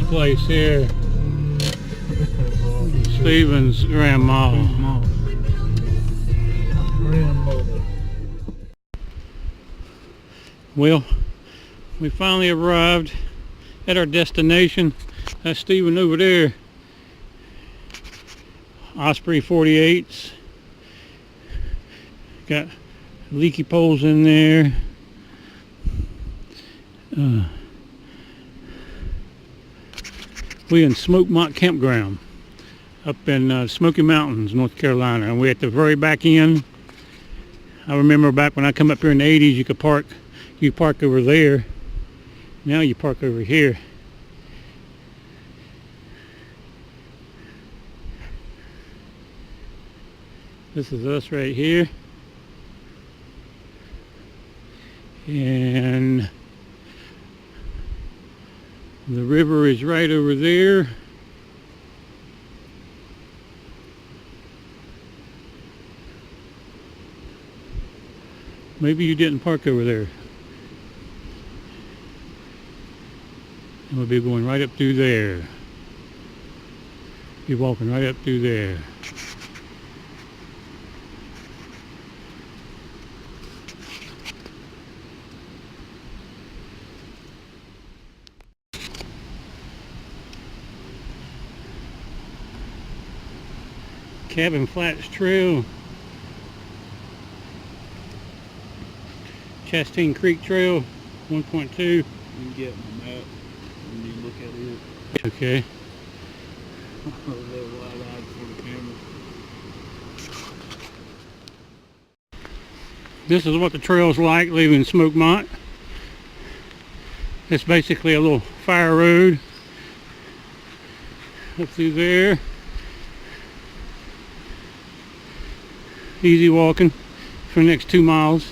Place here, Stephen's grandma. Well, we finally arrived at our destination. That's Stephen over there. Osprey 48s. Got leaky poles in there. We in Smoky Campground up in Smoky Mountains, North Carolina, and we're at the very back end. I remember back when I come up here in the 80s, you park over there. Now you park over here. This is us right here, and the river is right over there. Maybe you didn't park over there. And we'll be going right up through there. Be walking right up through there. Cabin Flats Trail, Chastain Creek Trail, 1.2. You can get my map when you look at it. Okay. A little wide-eyed for the camera. This is what the trail's like leaving Smokemont. It's basically a little fire road up through there. Easy walking for the next 2 miles.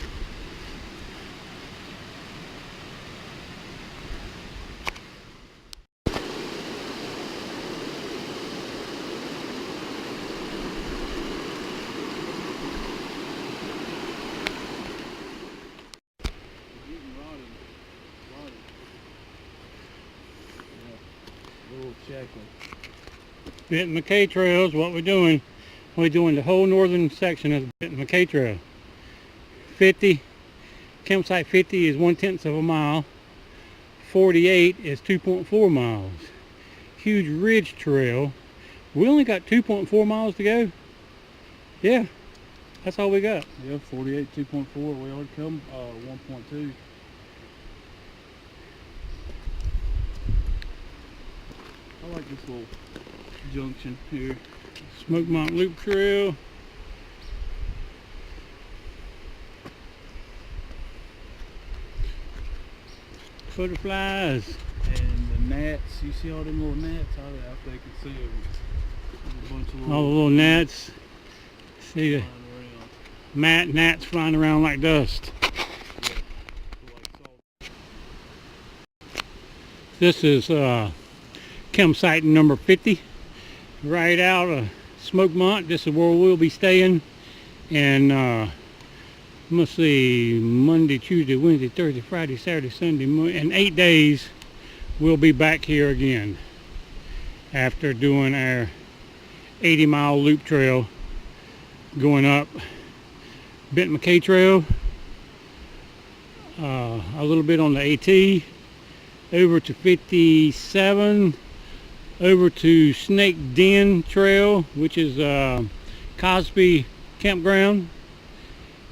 Benton mackaye Trail is what we're doing. We're doing the whole northern section of the Benton mackaye Trail. 50, campsite 50 is 1/10 of a mile. 48 is 2.4 miles. Huge ridge trail. We only got 2.4 miles to go. Yeah, that's all we got. Yeah, 48, 2.4. We already come 1.2. I like this little junction here. Smokemont Loop Trail. Butterflies. And the gnats, you see all them little gnats out there? I think you can see them. A bunch of all the little gnats. See the gnats flying around like dust. Yeah. This is campsite number 50. Right out of Smokemont. This is where we'll be staying, and let's see, Monday, Tuesday, Wednesday, Thursday, Friday, Saturday, Sunday, in 8 days we'll be back here again after doing our 80-mile loop trail going up Benton mackaye Trail, a little bit on the AT, over to 57, over to Snake Den Trail, which is Cosby Campground,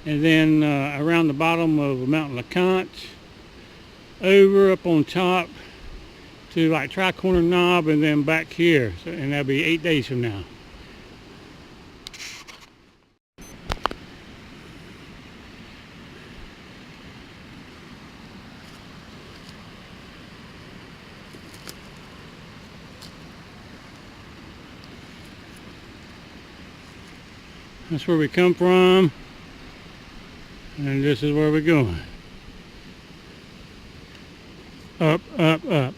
and then around the bottom of Mountain LeConte, over up on top to like Tri-Corner Knob, and then back here. So, and that'll be 8 days from now. That's where we come from, and this is where we're going. Up, up, up.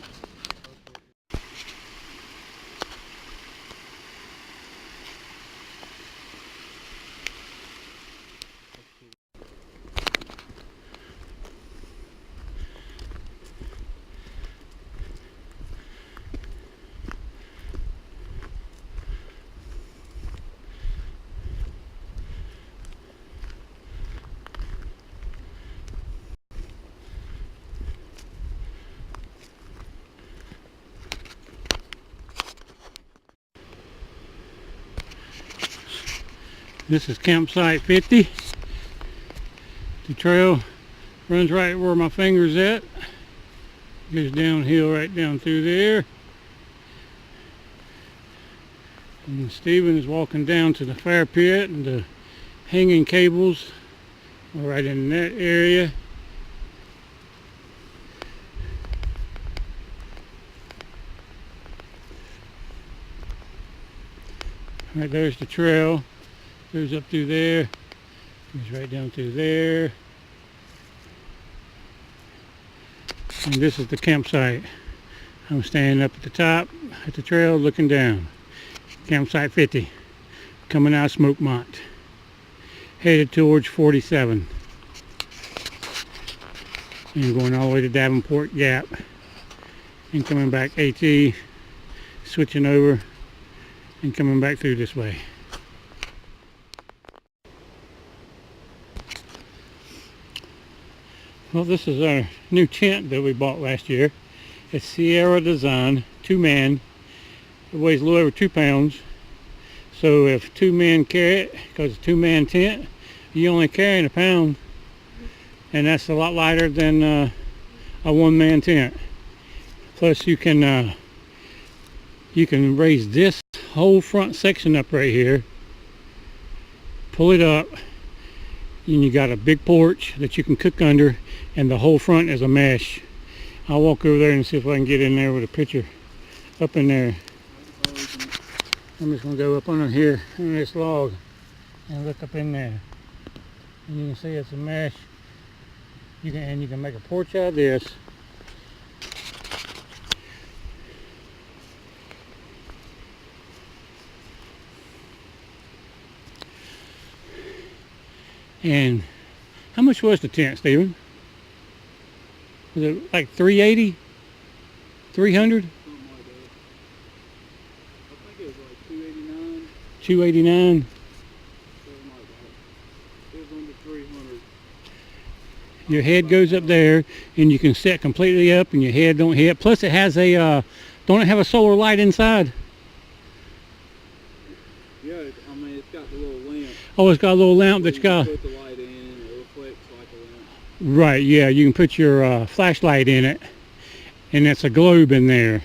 This is campsite 50. The trail runs right where my finger's at. Goes downhill right down through there. And Stephen is walking down to the fire pit, and the hanging cables are right in that area. Right there's the trail. Goes up through there. Goes right down through there. And this is the campsite. I'm standing up at the top at the trail looking down. Campsite 50. Coming out of Smokemont. Headed towards 47. And going all the way to Davenport Gap. And coming back AT. Switching over. And coming back through this way. Well, this is our new tent that we bought last year. It's Sierra Design, 2-man. It weighs a little over 2 pounds. So if 2 men carry it, because it's a 2-man tent, you only carrying 1 pound. And that's a lot lighter than a 1-man tent. Plus you can raise this whole front section up right here. Pull it up. And you got a big porch that you can cook under, and the whole front is a mesh. I'll walk over there and see if I can get in there with a picture up in there. I'm just going to go up under here on this log and look up in there. And you can see it's a mesh. You can make a porch out of this. And how much was the tent, Stephen? Was it like 380? 300? Something like that. I think it was like 289. 289? Something like that. It was under 300. Your head goes up there, and you can sit completely up, and your head don't hit. Plus, it has a don't it have a solar light inside? Yeah, I mean it's got the little lamp. Oh, it's got a little lamp that's You got. put the light in, it reflects like a lamp. Right, yeah, you can put your flashlight in it, and that's a globe in there.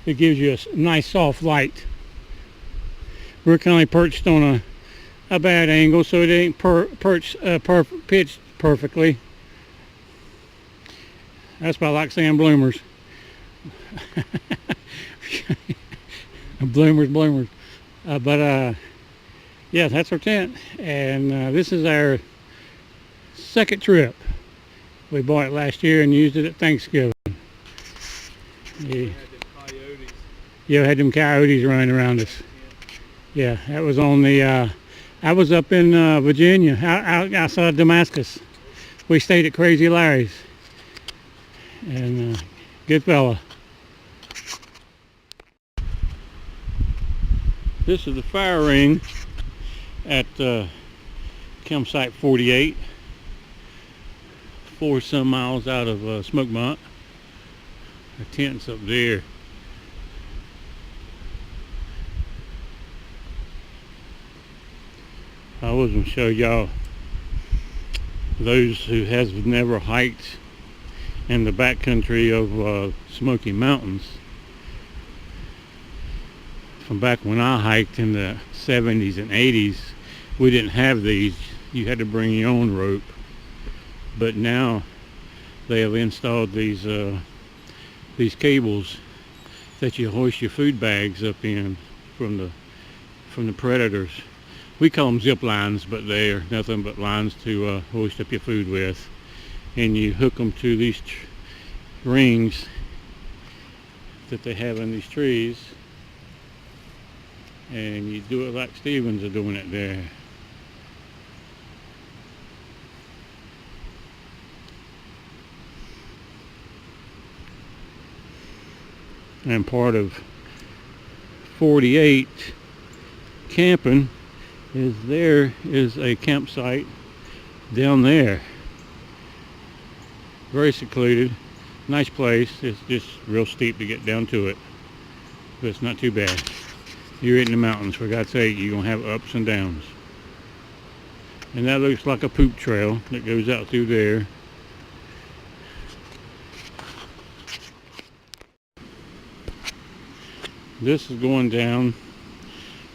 It gives you a nice soft light. We're kind of perched on a bad angle, so it ain't pitched perfectly. That's why I like saying bloomers. bloomers. Yeah, that's our tent, and this is our second trip. We bought it last year and used it at Thanksgiving. Yeah, had them coyotes running around us. Yeah, that was on the, I was up in Virginia, out outside Damascus. We stayed at Crazy Larry's, and good fella. This is the fire ring at campsite 48, 4 some miles out of Smokemont. The tent's up there. I was going to show y'all those who has never hiked in the backcountry of Smoky Mountains. From back when I hiked in the 70s and 80s, we didn't have these. You had to bring your own rope. But now they have installed these cables that you hoist your food bags up in from the from the predators. We call them zip lines, but they are nothing but lines to hoist up your food with. And you hook them to these rings that they have in these trees. And you do it like Stevens are doing it there. And part of 48 camping is there is a campsite down there. Very secluded, nice place. It's just real steep to get down to it, but it's not too bad. You're in the mountains, for God's sake. You're gonna have ups and downs. And that looks like a poop trail that goes out through there. This is going down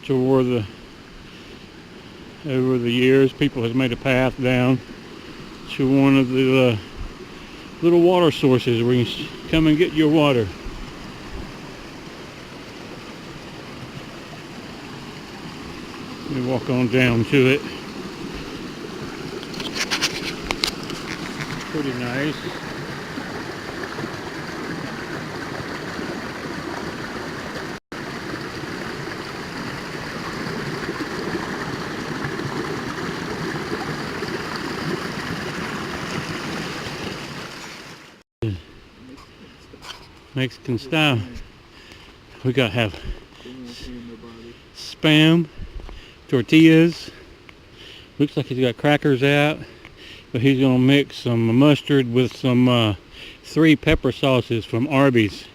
to where over the years people has made a path down to one of the little water sources where you can come and get your water. We walk on down to it. Pretty nice. Mexican style. We gotta have spam, tortillas. Looks like he's got crackers out, but he's gonna mix some mustard with some 3 pepper sauces from Arby's.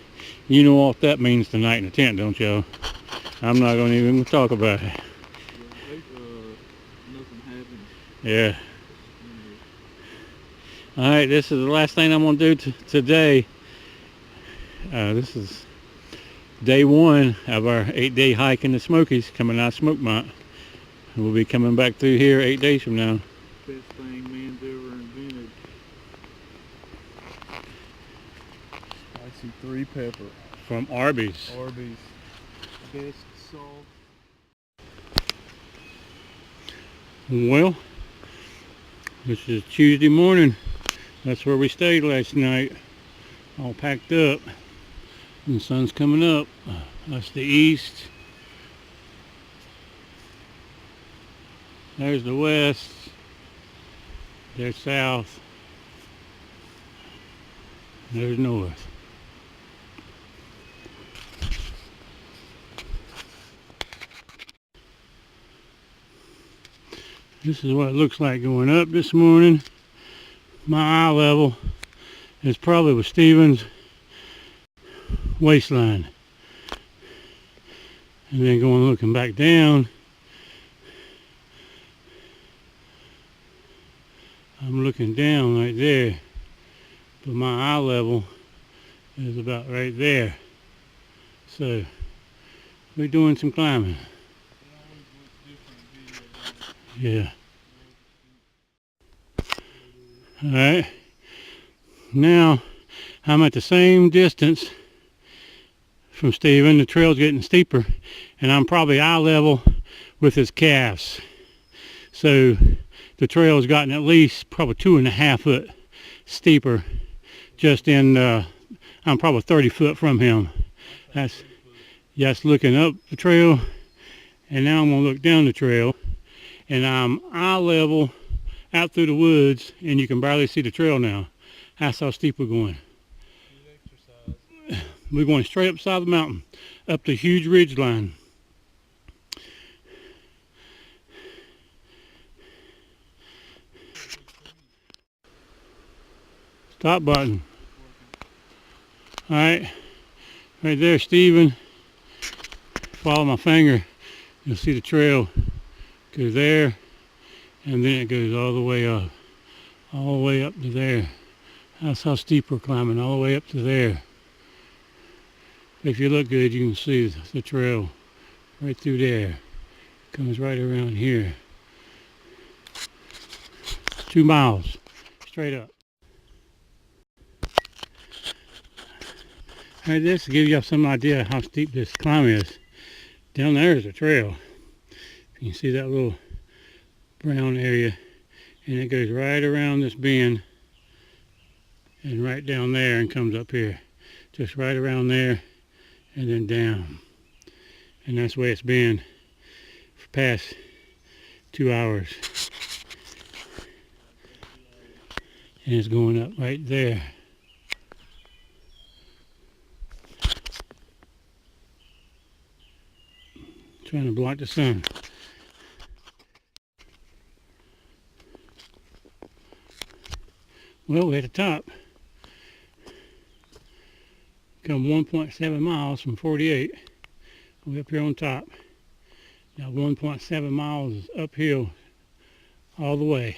You know what that means tonight in the tent, don't you? I'm not gonna even talk about it. Yeah. All right, this is the last thing I'm gonna do today. This is day 1 of our 8-day hike in the Smokies, coming out of Smokemont. We'll be coming back through here 8 days from now. Best thing man's ever invented. Spicy 3 pepper. From Arby's. Arby's. Best salt. Well, this is Tuesday morning. That's where we stayed last night. All packed up. And the sun's coming up. That's the east. There's the west. There's south. There's north. This is what it looks like going up this morning. My eye level is probably with Stevens' waistline. And then looking back down, I'm looking down right there, but my eye level is about right there. So we're doing some climbing. Yeah. Alright. Now I'm at the same distance from Steven. The trail's getting steeper, and I'm probably eye level with his calves. So the trail's gotten at least probably 2.5 foot steeper. Just in, I'm probably 30 foot from him. That's looking up the trail, and now I'm gonna look down the trail, and I'm eye level out through the woods, and you can barely see the trail now. That's how steep we're going. We're going straight up side of the mountain, up the huge ridge line. Stop button. Alright, right there, Steven. Follow my finger, you'll see the trail go there, and then it goes all the way up to there. That's how steep we're climbing, all the way up to there. If you look good, you can see the trail right through there. Comes right around here. 2 miles straight up. Alright, this to give you some idea how steep this climb is. Down there is a trail. You can see that little brown area, and it goes right around this bend and right down there and comes up here. Just right around there and then down. And that's where it's been for past 2 hours. And it's going up right there. Trying to block the sun. Well, we're at the top. Come 1.7 miles from 48. We're up here on top. Now 1.7 miles is uphill all the way.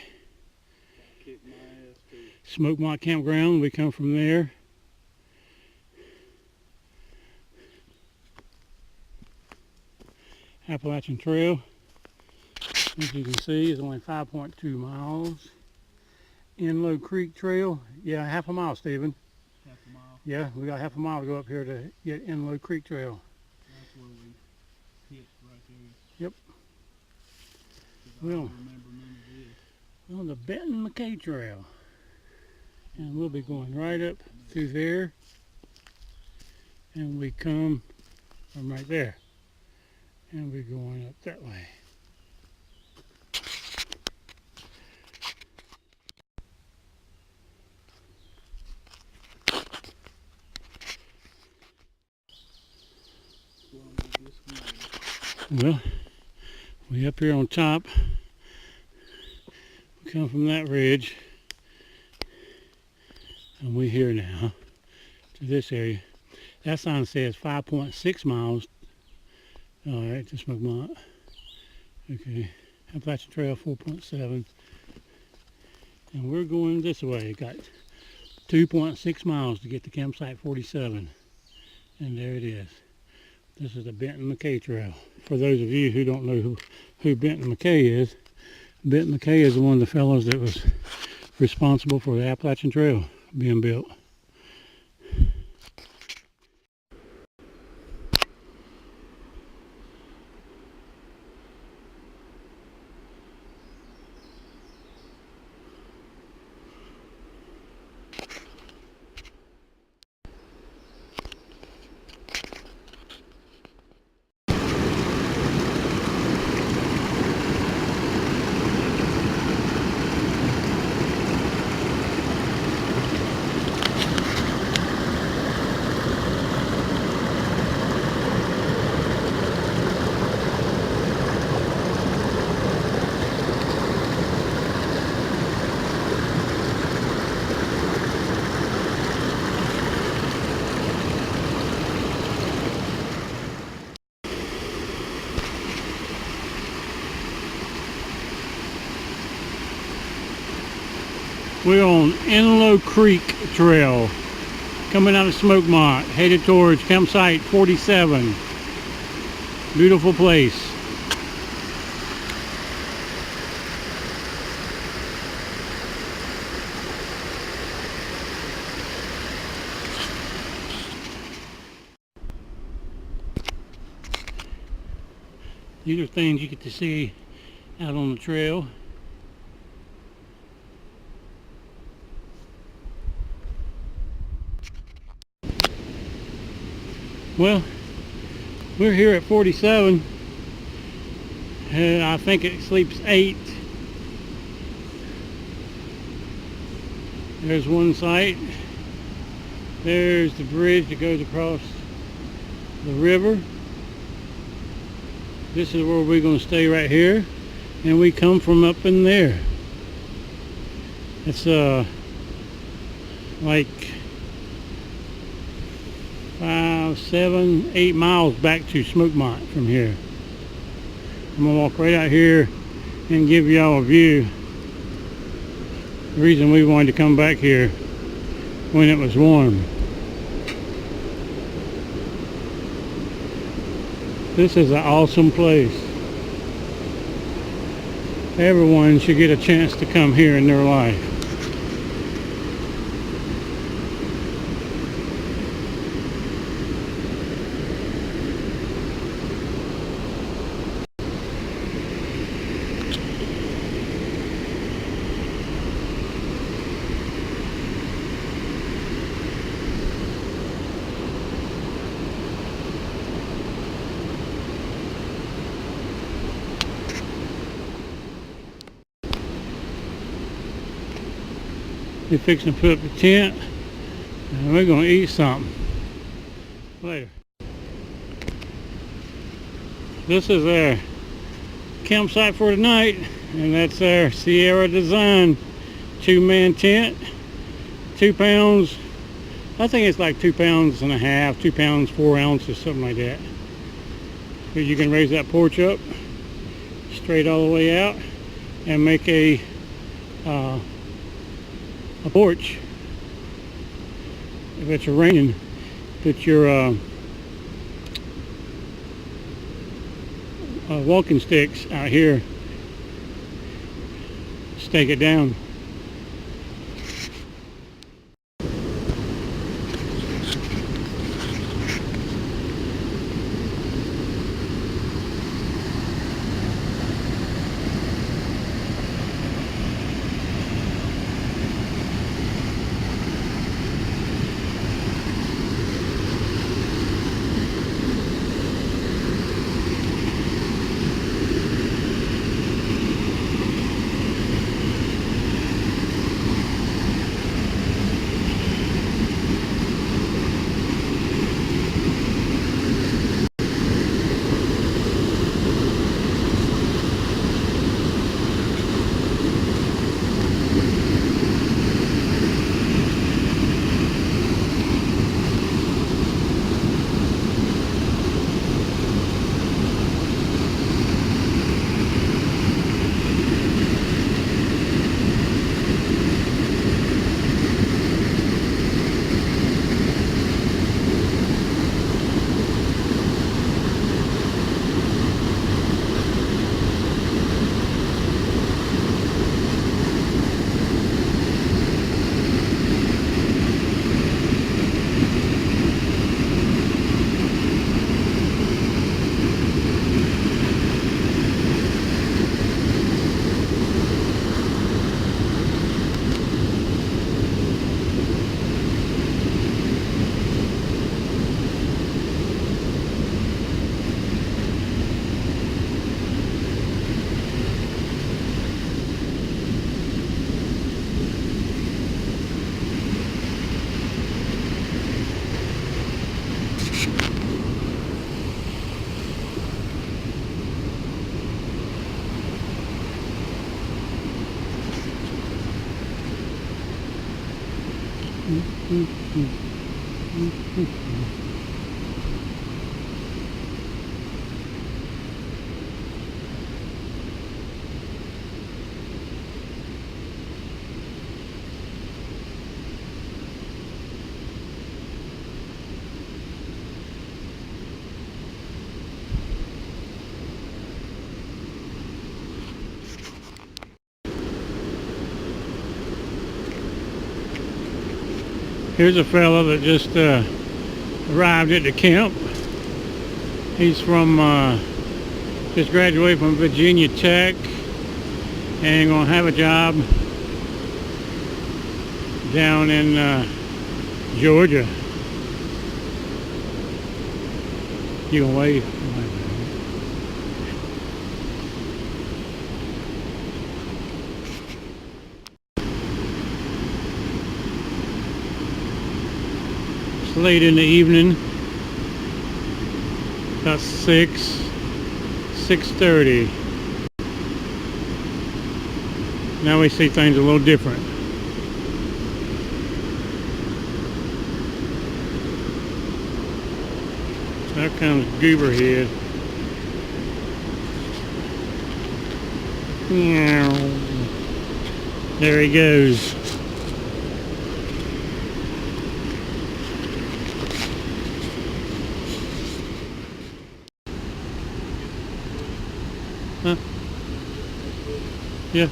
Kick my ass too. Smoky Campground, we come from there. Appalachian Trail, as you can see, is only 5.2 miles. Inlow Creek Trail, yeah, half a mile, Stephen. Half a mile. Yeah, we got half a mile to go up here to get Inlow Creek Trail. That's where we hit right there. Yep. 'Cause I Well, don't remember none of this. on the Benton mackaye Trail. And we'll be going right up through there. And we come from right there. And we're going up that way. Well, we up here on top. We come from that ridge. And we're here now to this area. That sign says 5.6 miles. All right, to Smoky. Okay, Appalachian Trail 4.7. And we're going this way. Got 2.6 miles to get to campsite 47. And there it is. This is the Benton mackaye Trail. For those of you who don't know who Benton mackaye is, Benton mackaye is one of the fellows that was responsible for the Appalachian Trail being built. We're on Inlow Creek Trail, coming out of Smoky, headed towards campsite 47. Beautiful place. These are things you get to see out on the trail. Well, we're here at 47. I think it sleeps 8. There's one site. There's the bridge that goes across the river. This is where we're going to stay right here. And we come from up in there. It's like 5, 7, 8 miles back to Smoky from here. I'm gonna walk right out here and give y'all a view. The reason we wanted to come back here when it was warm. This is an awesome place. Everyone should get a chance to come here in their life. We're fixing to put up the tent, and we're gonna eat something later. This is our campsite for tonight, and that's our Sierra Design 2-man tent. 2 pounds, I think it's like 2.5 pounds, 2 pounds 4 ounces, something like that. But you can raise that porch up straight all the way out and make a porch. If it's raining, put your walking sticks out here, stake it down. Here's a fella that just arrived at the camp. He's from just graduated from Virginia Tech and gonna have a job down in Georgia. You gonna wave? It's late in the evening, about 6:30. Now we see things a little different. There comes Gooberhead. There he goes. Huh? Yeah.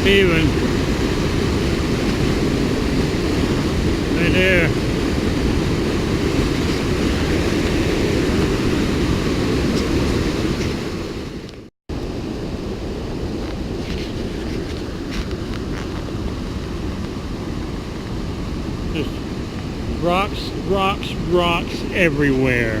heaving. Right there. Just rocks, rocks, rocks everywhere.